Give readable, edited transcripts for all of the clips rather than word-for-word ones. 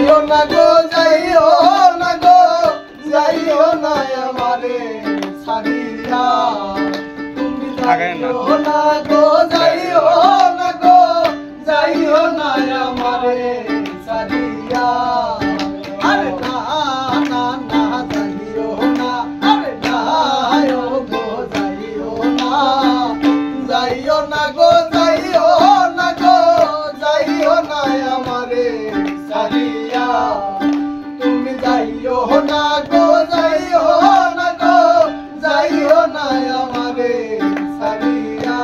যাইও না গো যাইও না গো যাইও না আমারে ছাড়িয়া তুমি যাইও না গো যাইও না গো যাইও না আমারে ছাড়িয়া আরে না না না যাইও না আরে না গো যাইও না যাইও না গো যাইও না গো যাইও না আমারে ছাড়িয়া তুমি যাইও না গো যাইও না গো যাইও না আমারে ছাড়িয়া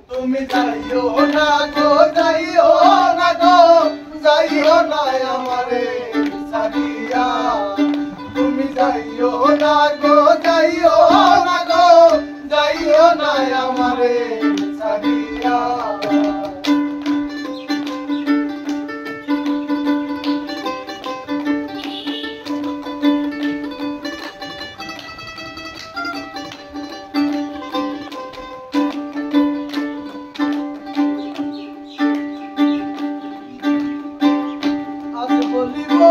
তুমি যাইও না গো যাইও না গো যাইও না আমারে ছাড়িয়া তুমি যাইও না গো যাইও না গো যাইও না আমারে ছাড়িয়া বলিব